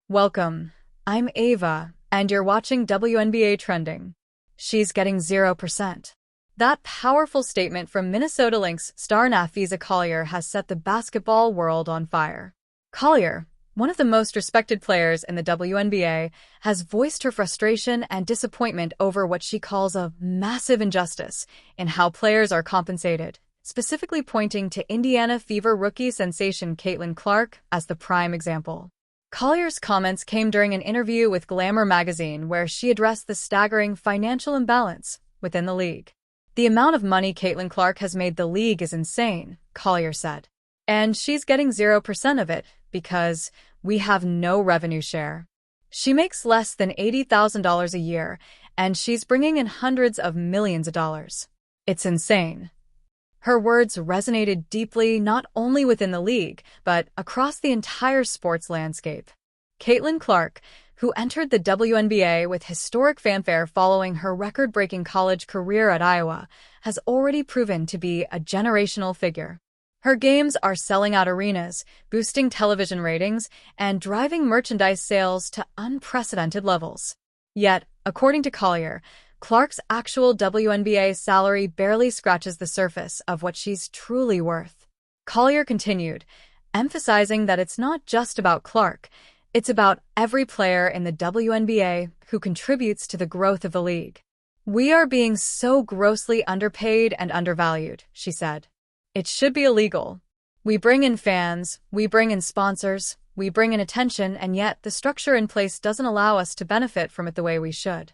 Welcome. I'm Ava, and you're watching WNBA Trending. She's getting 0%. That powerful statement from Minnesota Lynx star Napheesa Collier has set the basketball world on fire. Collier, one of the most respected players in the WNBA, has voiced her frustration and disappointment over what she calls a massive injustice in how players are compensated, specifically pointing to Indiana Fever rookie sensation Caitlin Clark as the prime example. Collier's comments came during an interview with Glamour magazine where she addressed the staggering financial imbalance within the league. "The amount of money Caitlin Clark has made the league is insane," Collier said. "And she's getting 0% of it because we have no revenue share. She makes less than $80,000 a year, and she's bringing in hundreds of millions of dollars. It's insane." Her words resonated deeply not only within the league, but across the entire sports landscape. Caitlin Clark, who entered the WNBA with historic fanfare following her record-breaking college career at Iowa, has already proven to be a generational figure. Her games are selling out arenas, boosting television ratings, and driving merchandise sales to unprecedented levels. Yet, according to Collier, Clark's actual WNBA salary barely scratches the surface of what she's truly worth. Collier continued, emphasizing that it's not just about Clark, it's about every player in the WNBA who contributes to the growth of the league. "We are being so grossly underpaid and undervalued," she said. "It should be illegal. We bring in fans, we bring in sponsors, we bring in attention, and yet the structure in place doesn't allow us to benefit from it the way we should."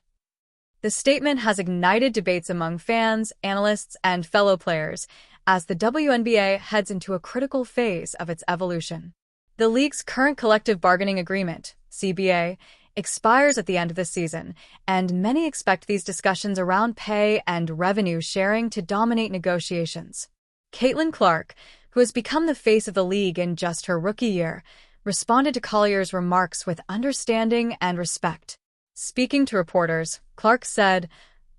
The statement has ignited debates among fans, analysts, and fellow players as the WNBA heads into a critical phase of its evolution. The league's current collective bargaining agreement, CBA, expires at the end of the season, and many expect these discussions around pay and revenue sharing to dominate negotiations. Caitlin Clark, who has become the face of the league in just her rookie year, responded to Collier's remarks with understanding and respect. Speaking to reporters, Clark said,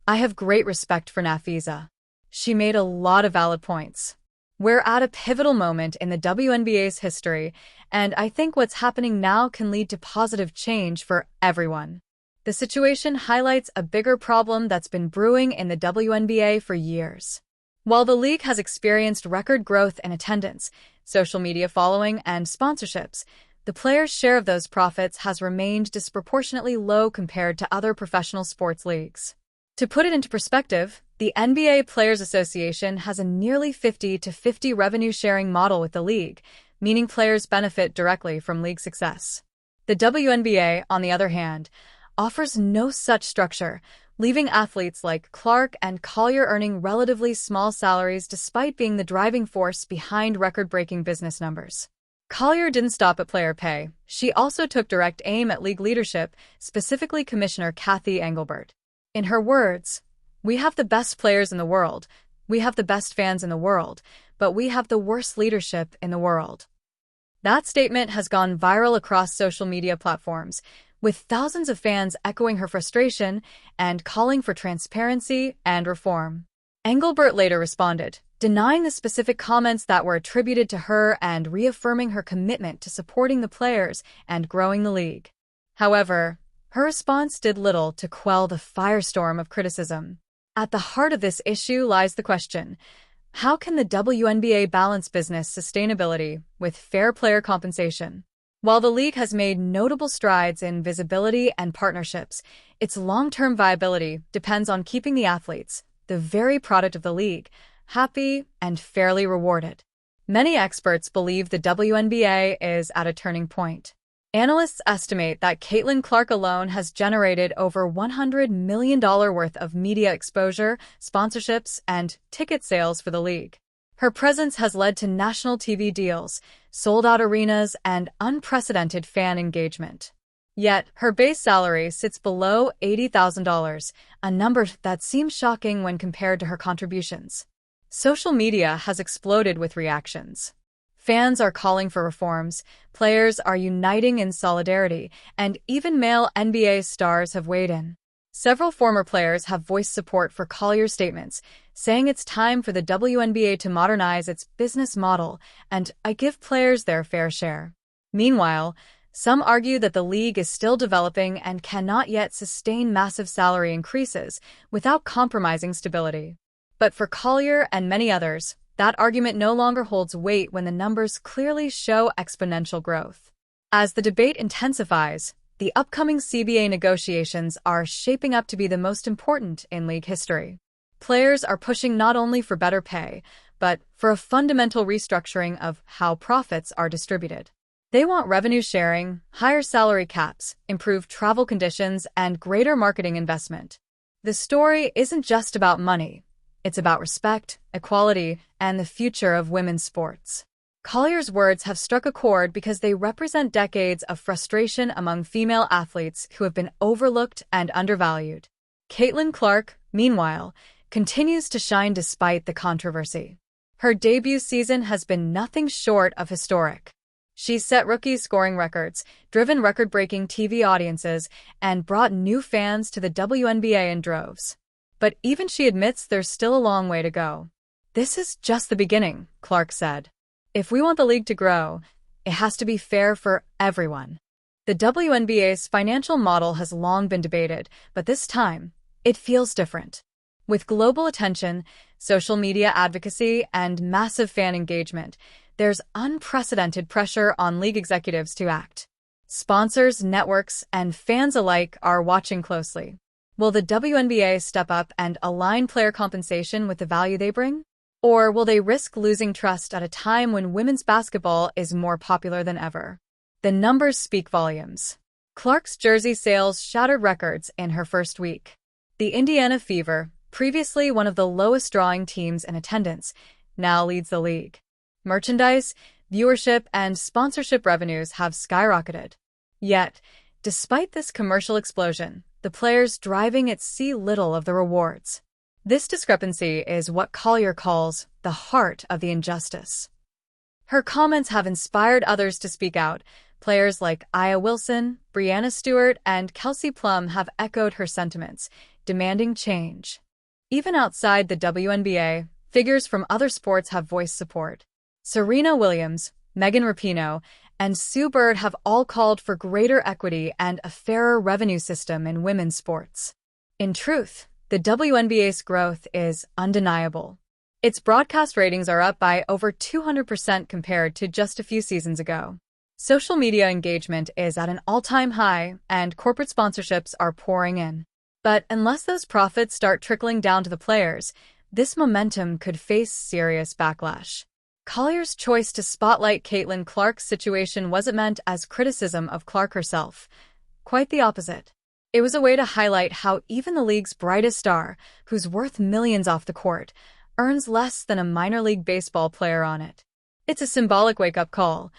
"I have great respect for Napheesa. She made a lot of valid points. We're at a pivotal moment in the WNBA's history, and I think what's happening now can lead to positive change for everyone." The situation highlights a bigger problem that's been brewing in the WNBA for years. While the league has experienced record growth in attendance, social media following, and sponsorships, the players' share of those profits has remained disproportionately low compared to other professional sports leagues. To put it into perspective, the NBA Players Association has a nearly 50-50 revenue-sharing model with the league, meaning players benefit directly from league success. The WNBA, on the other hand, offers no such structure, leaving athletes like Clark and Collier earning relatively small salaries despite being the driving force behind record-breaking business numbers. Collier didn't stop at player pay. She also took direct aim at league leadership, specifically Commissioner Cathy Engelbert. In her words, "We have the best players in the world, we have the best fans in the world, but we have the worst leadership in the world." That statement has gone viral across social media platforms, with thousands of fans echoing her frustration and calling for transparency and reform. Engelbert later responded, denying the specific comments that were attributed to her and reaffirming her commitment to supporting the players and growing the league. However, her response did little to quell the firestorm of criticism. At the heart of this issue lies the question, how can the WNBA balance business sustainability with fair player compensation? While the league has made notable strides in visibility and partnerships, its long-term viability depends on keeping the athletes, the very product of the league, happy and fairly rewarded. Many experts believe the WNBA is at a turning point. Analysts estimate that Caitlin Clark alone has generated over $100 million worth of media exposure, sponsorships, and ticket sales for the league. Her presence has led to national TV deals, sold-out arenas, and unprecedented fan engagement. Yet, her base salary sits below $80,000, a number that seems shocking when compared to her contributions. Social media has exploded with reactions. Fans are calling for reforms, players are uniting in solidarity, and even male NBA stars have weighed in. Several former players have voiced support for Collier's statements, saying it's time for the WNBA to modernize its business model and give players their fair share. Meanwhile, Some argue that the league is still developing and cannot yet sustain massive salary increases without compromising stability. But for Collier and many others, that argument no longer holds weight when the numbers clearly show exponential growth. As the debate intensifies, the upcoming CBA negotiations are shaping up to be the most important in league history. Players are pushing not only for better pay, but for a fundamental restructuring of how profits are distributed. They want revenue sharing, higher salary caps, improved travel conditions, and greater marketing investment. The story isn't just about money. It's about respect, equality, and the future of women's sports. Collier's words have struck a chord because they represent decades of frustration among female athletes who have been overlooked and undervalued. Caitlin Clark, meanwhile, continues to shine despite the controversy. Her debut season has been nothing short of historic. She's set rookie scoring records, driven record-breaking TV audiences, and brought new fans to the WNBA in droves. But even she admits there's still a long way to go. "This is just the beginning," Clark said. "If we want the league to grow, it has to be fair for everyone." The WNBA's financial model has long been debated, but this time, it feels different. With global attention, social media advocacy, and massive fan engagement, there's unprecedented pressure on league executives to act. Sponsors, networks, and fans alike are watching closely. Will the WNBA step up and align player compensation with the value they bring? Or will they risk losing trust at a time when women's basketball is more popular than ever? The numbers speak volumes. Clark's jersey sales shattered records in her first week. The Indiana Fever, previously one of the lowest-drawing teams in attendance, now leads the league. Merchandise, viewership, and sponsorship revenues have skyrocketed. Yet, despite this commercial explosion, the players driving it see little of the rewards. This discrepancy is what Collier calls the heart of the injustice. Her comments have inspired others to speak out. Players like Aya Wilson, Breanna Stewart, and Kelsey Plum have echoed her sentiments, demanding change. Even outside the WNBA, figures from other sports have voiced support. Serena Williams, Megan Rapinoe, and Sue Bird have all called for greater equity and a fairer revenue system in women's sports. In truth, the WNBA's growth is undeniable. Its broadcast ratings are up by over 200% compared to just a few seasons ago. Social media engagement is at an all-time high, and corporate sponsorships are pouring in. But unless those profits start trickling down to the players, this momentum could face serious backlash. Collier's choice to spotlight Caitlin Clark's situation wasn't meant as criticism of Clark herself. Quite the opposite. It was a way to highlight how even the league's brightest star, who's worth millions off the court, earns less than a minor league baseball player on it. It's a symbolic wake-up call,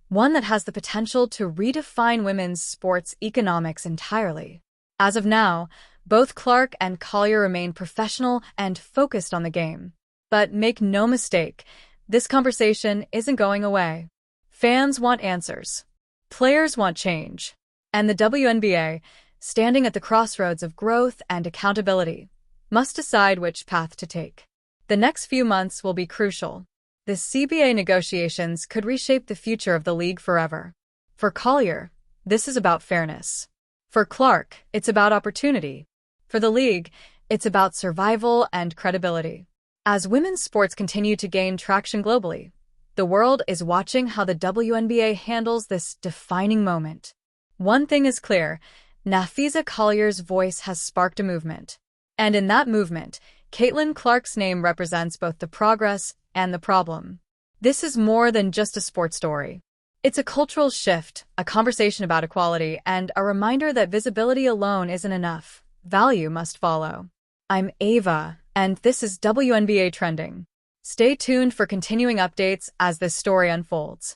one that has the potential to redefine women's sports economics entirely. As of now, both Clark and Collier remain professional and focused on the game. But make no mistake, this conversation isn't going away. Fans want answers. Players want change. And the WNBA, standing at the crossroads of growth and accountability, must decide which path to take. The next few months will be crucial. The CBA negotiations could reshape the future of the league forever. For Collier, this is about fairness. For Clark, it's about opportunity. For the league, it's about survival and credibility. As women's sports continue to gain traction globally, the world is watching how the WNBA handles this defining moment. One thing is clear, Napheesa Collier's voice has sparked a movement. And in that movement, Caitlin Clark's name represents both the progress and the problem. This is more than just a sports story. It's a cultural shift, a conversation about equality, and a reminder that visibility alone isn't enough. Value must follow. I'm Ava, and this is WNBA Trending. Stay tuned for continuing updates as this story unfolds.